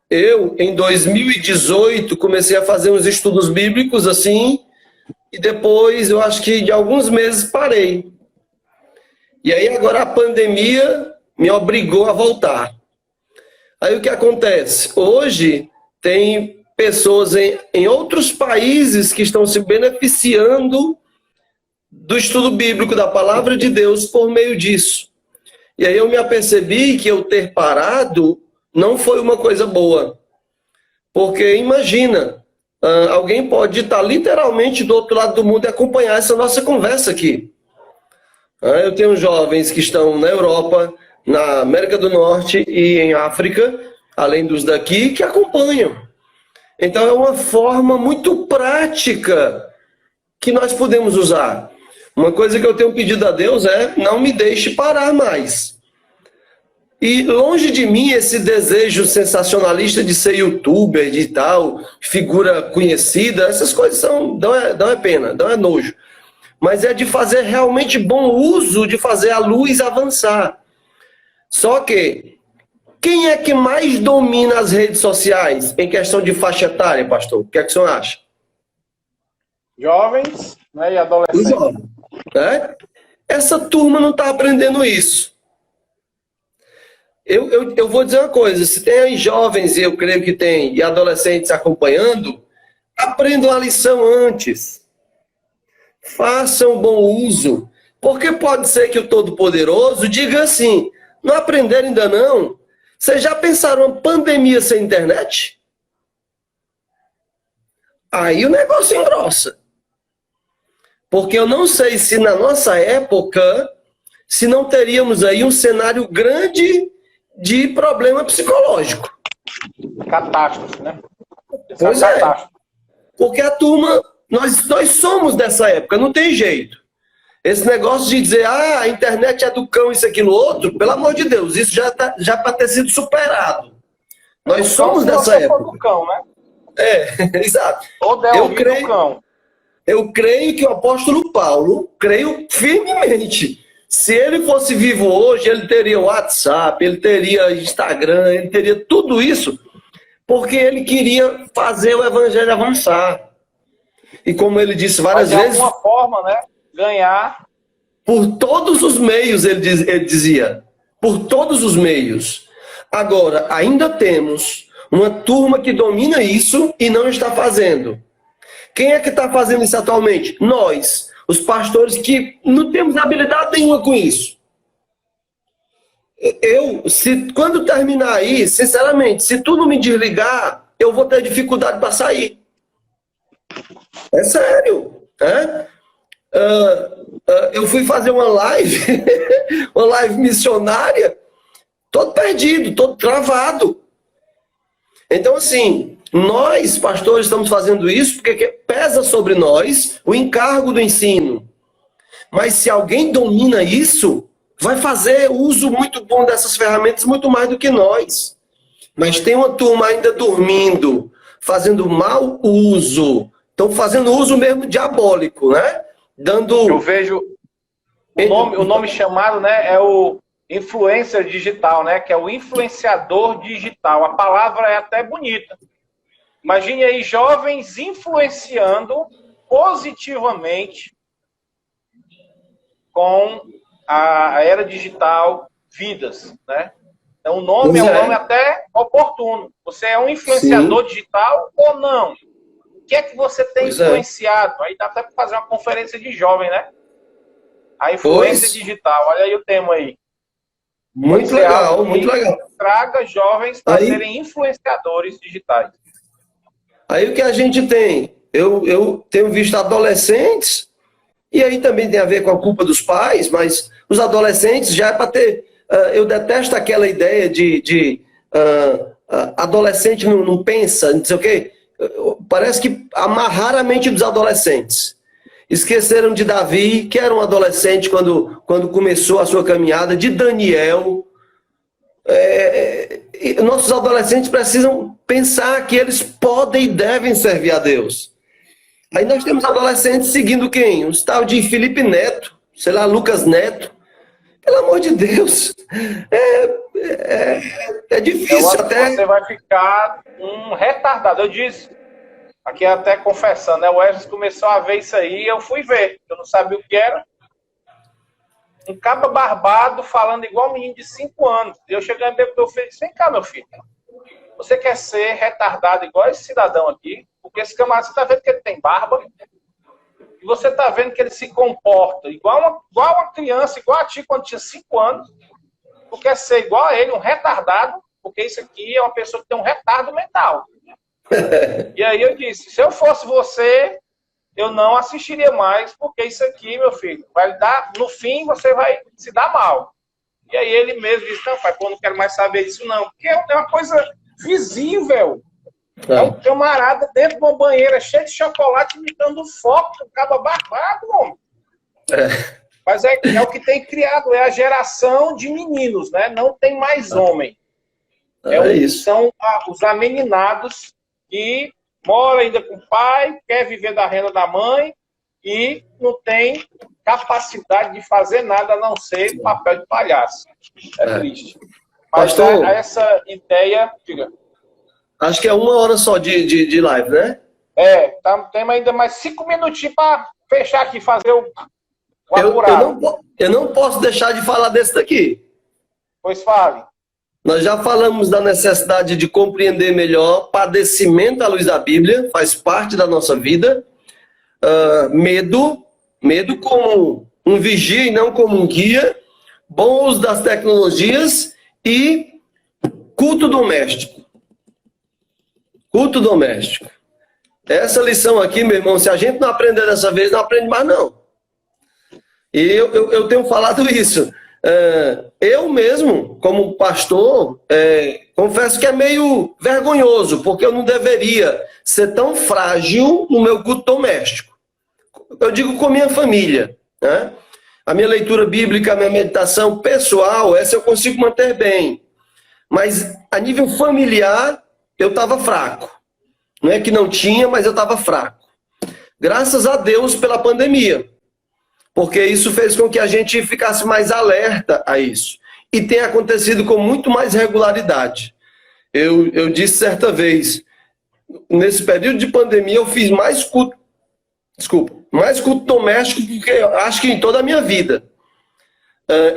Eu, em 2018, comecei a fazer uns estudos bíblicos assim, e depois, eu acho que de alguns meses, parei. E aí agora a pandemia me obrigou a voltar. Aí o que acontece? Hoje tem pessoas em outros países que estão se beneficiando do estudo bíblico, da palavra de Deus, por meio disso. E aí eu me apercebi que eu ter parado não foi uma coisa boa. Porque imagina, alguém pode estar literalmente do outro lado do mundo e acompanhar essa nossa conversa aqui. Eu tenho jovens que estão na Europa, na América do Norte e em África, além dos daqui, que acompanham. Então é uma forma muito prática que nós podemos usar. Uma coisa que eu tenho pedido a Deus é: não me deixe parar mais. E longe de mim esse desejo sensacionalista de ser youtuber, de tal, figura conhecida, essas coisas dão pena, dão nojo. Mas é de fazer realmente bom uso, de fazer a luz avançar. Só que, quem é que mais domina as redes sociais em questão de faixa etária, pastor? O que é que o senhor acha? Jovens, né, e adolescentes. Jovens, né? Essa turma não está aprendendo isso. Eu vou dizer uma coisa: se tem jovens, e eu creio que tem, e adolescentes acompanhando, aprendam a lição antes. Façam bom uso. Porque pode ser que o Todo-Poderoso diga assim: não aprenderam ainda não? Vocês já pensaram uma pandemia sem internet? Aí o negócio engrossa. Porque eu não sei se na nossa época, se não teríamos aí um cenário grande de problema psicológico. Catástrofe, né? Pois é. Porque a turma, nós somos dessa época, não tem jeito. Esse negócio de dizer: a internet é do cão, isso, aquilo, outro, pelo amor de Deus, isso já para ter sido superado. Nós somos dessa época. Do cão, né? Exato. Ou der Eu ouvido creio, ao cão. eu creio que o apóstolo Paulo, creio firmemente, se ele fosse vivo hoje, ele teria WhatsApp, ele teria Instagram, ele teria tudo isso, porque ele queria fazer o evangelho avançar. E como ele disse Mas várias de vezes, alguma forma, né? Ganhar. por todos os meios, ele dizia, por todos os meios. Agora, ainda temos uma turma que domina isso e não está fazendo. Quem é que está fazendo isso atualmente? Nós, os pastores que não temos habilidade nenhuma com isso. Quando terminar aí, sinceramente, se tu não me desligar, eu vou ter dificuldade para sair. É sério, né? Eu fui fazer uma live, uma live missionária, todo perdido, todo travado. Então, assim, nós, pastores, estamos fazendo isso porque pesa sobre nós o encargo do ensino. Mas se alguém domina isso, vai fazer uso muito bom dessas ferramentas, muito mais do que nós. Mas tem uma turma ainda dormindo, fazendo mau uso. Estão fazendo uso mesmo diabólico, né? Eu vejo o nome chamado, né, é o influencer digital, né, que é o influenciador digital. A palavra é até bonita. Imagine aí jovens influenciando positivamente com a era digital vidas, né? Então o nome é um nome até oportuno. Você é um influenciador digital ou não? O que é que você tem influenciado? Aí dá até para fazer uma conferência de jovem, né? A influência digital. Olha aí o tema aí. Muito legal, muito legal. Traga jovens para serem influenciadores digitais. Aí o que a gente tem? Eu tenho visto adolescentes, e aí também tem a ver com a culpa dos pais, mas os adolescentes já é para ter... eu detesto aquela ideia de adolescente não pensa, não sei o quê. Parece que amarraram a mente dos adolescentes. Esqueceram de Davi, que era um adolescente quando começou a sua caminhada, de Daniel. Nossos adolescentes precisam pensar que eles podem e devem servir a Deus. Aí nós temos adolescentes seguindo quem? Um tal de Felipe Neto, sei lá, Lucas Neto. Pelo amor de Deus. É difícil até. Você vai ficar um retardado. Eu disse, aqui até confessando, né? O Wesley começou a ver isso aí e eu fui ver. Eu não sabia o que era. Um caba barbado falando igual um menino de 5 anos. E eu chegando para meu filho e disse, vem cá, meu filho. Você quer ser retardado igual esse cidadão aqui? Porque esse camarada, você está vendo que ele tem barba? E você está vendo que ele se comporta igual uma criança, igual a ti quando tinha 5 anos. Tu quer ser igual a ele, um retardado? Porque isso aqui é uma pessoa que tem um retardo mental. E aí eu disse, se eu fosse você, eu não assistiria mais, porque isso aqui, meu filho, vai dar, no fim você vai se dar mal. E aí ele mesmo disse, não, pai, pô, não quero mais saber disso não. Porque é uma coisa visível. É um camarada dentro de uma banheira cheia de chocolate imitando foco, um caba barbado, homem. Mas é o que tem criado, é a geração de meninos, né? Não tem mais homem. Isso. São os ameninados que moram ainda com o pai, quer viver da renda da mãe e não tem capacidade de fazer nada a não ser papel de palhaço. É triste. Mas Pastor, essa ideia... Diga. Acho que é 1 hora só de live, né? Tem ainda mais 5 minutinhos para fechar aqui, fazer o apurado. Eu não posso deixar de falar desse daqui. Pois fale. Nós já falamos da necessidade de compreender melhor padecimento à luz da Bíblia, faz parte da nossa vida. Medo como um vigia e não como um guia. Bom uso das tecnologias e culto doméstico. Culto doméstico. Essa lição aqui, meu irmão, se a gente não aprender dessa vez, não aprende mais não. E eu tenho falado isso. Eu mesmo, como pastor, confesso que é meio vergonhoso, porque eu não deveria ser tão frágil no meu culto doméstico. Eu digo com minha família, né? A minha leitura bíblica, a minha meditação pessoal, essa eu consigo manter bem. Mas a nível familiar, eu estava fraco. Não é que não tinha, mas eu estava fraco. Graças a Deus pela pandemia, porque isso fez com que a gente ficasse mais alerta a isso. E tem acontecido com muito mais regularidade. Eu disse certa vez, nesse período de pandemia, eu fiz mais culto doméstico do que eu acho que em toda a minha vida.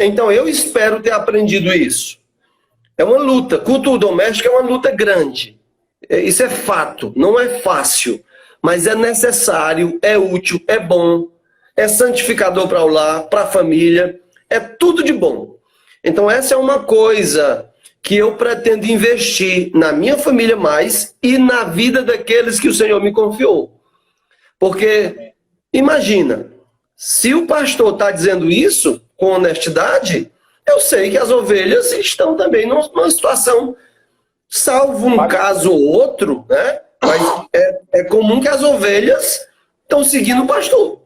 Então eu espero ter aprendido isso. É uma luta, culto doméstico é uma luta grande. Isso é fato, não é fácil, mas é necessário, é útil, é bom, é santificador para o lar, para a família, é tudo de bom. Então essa é uma coisa que eu pretendo investir na minha família mais e na vida daqueles que o Senhor me confiou. Porque, imagina, se o pastor está dizendo isso com honestidade, eu sei que as ovelhas estão também numa situação, salvo um caso ou outro, né? Mas é comum que as ovelhas estão seguindo o pastor.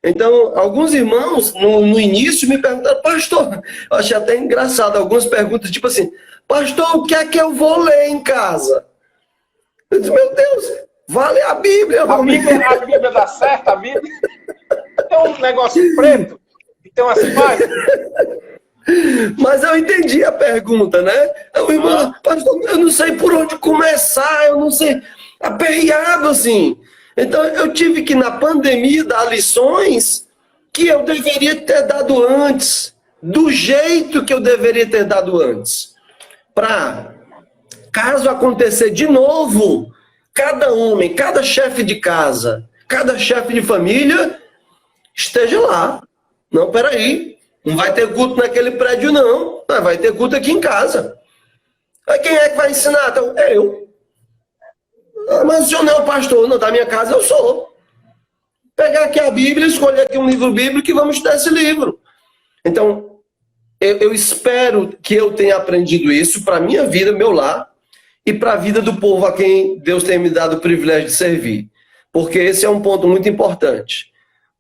Então, alguns irmãos, no início, me perguntaram, pastor, eu achei até engraçado, algumas perguntas, tipo assim, pastor, o que é que eu vou ler em casa? Eu disse, meu Deus, vai ler a Bíblia. A Bíblia dá certo, a Bíblia. Tem um negócio preto, e tem umas páginas. Mas eu entendi a pergunta, né? O irmão, pastor, eu não sei por onde começar, eu não sei, aperreado assim. Então eu tive que, na pandemia, dar lições que eu deveria ter dado antes, do jeito que eu deveria ter dado antes. Para, caso acontecer de novo, cada homem, cada chefe de casa, cada chefe de família, esteja lá. Não, peraí. Não vai ter culto naquele prédio, não. Vai ter culto aqui em casa. Aí quem é que vai ensinar? Então, eu. Mas o senhor não é o pastor, não, da minha casa eu sou. Pegar aqui a Bíblia, escolher aqui um livro bíblico e vamos estudar esse livro. Então, eu espero que eu tenha aprendido isso para a minha vida, meu lar, e para a vida do povo a quem Deus tem me dado o privilégio de servir. Porque esse é um ponto muito importante.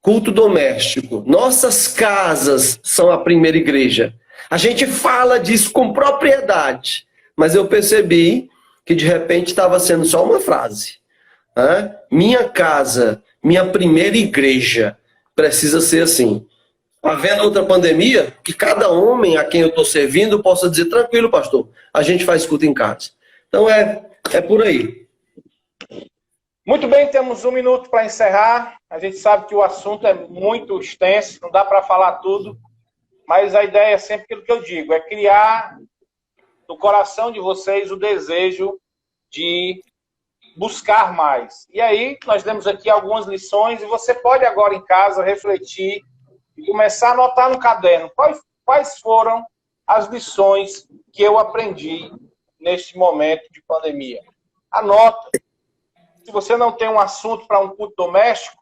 Culto doméstico. Nossas casas são a primeira igreja. A gente fala disso com propriedade, mas eu percebi que de repente estava sendo só uma frase. Minha casa, minha primeira igreja, precisa ser assim. Havendo outra pandemia, que cada homem a quem eu estou servindo possa dizer, tranquilo, pastor, a gente faz culto em casa. Então é por aí. Muito bem, temos 1 minuto para encerrar. A gente sabe que o assunto é muito extenso, não dá para falar tudo, mas a ideia é sempre aquilo que eu digo, é criar no coração de vocês o desejo de buscar mais. E aí, nós temos aqui algumas lições, e você pode agora em casa refletir e começar a anotar no caderno quais foram as lições que eu aprendi neste momento de pandemia. Anota. Se você não tem um assunto para um culto doméstico,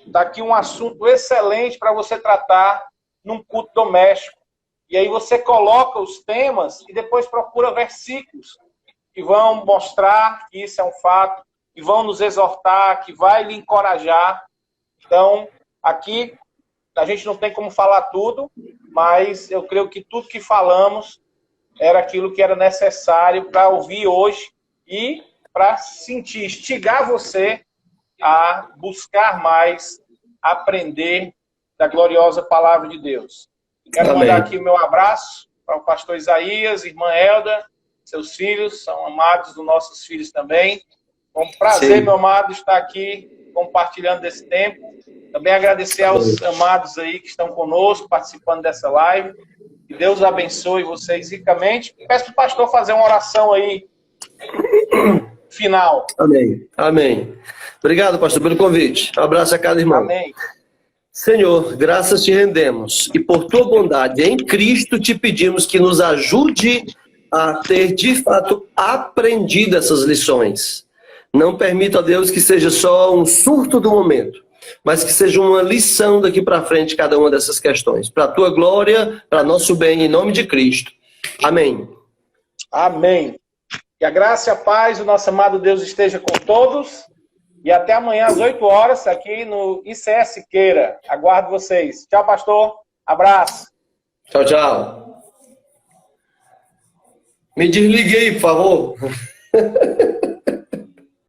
está aqui um assunto excelente para você tratar num culto doméstico. E aí você coloca os temas e depois procura versículos que vão mostrar que isso é um fato, que vão nos exortar, que vai lhe encorajar. Então, aqui a gente não tem como falar tudo, mas eu creio que tudo que falamos era aquilo que era necessário para ouvir hoje e para sentir, instigar você a buscar mais, aprender da gloriosa palavra de Deus. Quero mandar aqui o meu abraço para o pastor Isaías, irmã Elda, seus filhos, são amados dos nossos filhos também. É um prazer, meu amado, estar aqui compartilhando desse tempo. Também agradecer aos amados aí que estão conosco, participando dessa live. Que Deus abençoe vocês ricamente. Peço para o pastor fazer uma oração aí final. Amém. Amém. Obrigado, pastor, pelo convite. Um abraço a cada irmão. Amém. Senhor, graças te rendemos e por tua bondade em Cristo te pedimos que nos ajude a ter de fato aprendido essas lições. Não permita, ó Deus, que seja só um surto do momento, mas que seja uma lição daqui para frente cada uma dessas questões. Para a tua glória, para nosso bem, em nome de Cristo. Amém. Amém. Que a graça e a paz do nosso amado Deus esteja com todos. E até amanhã às 8 horas aqui no ICS Siqueira. Aguardo vocês. Tchau, pastor. Abraço. Tchau, tchau. Me desligue aí, por favor.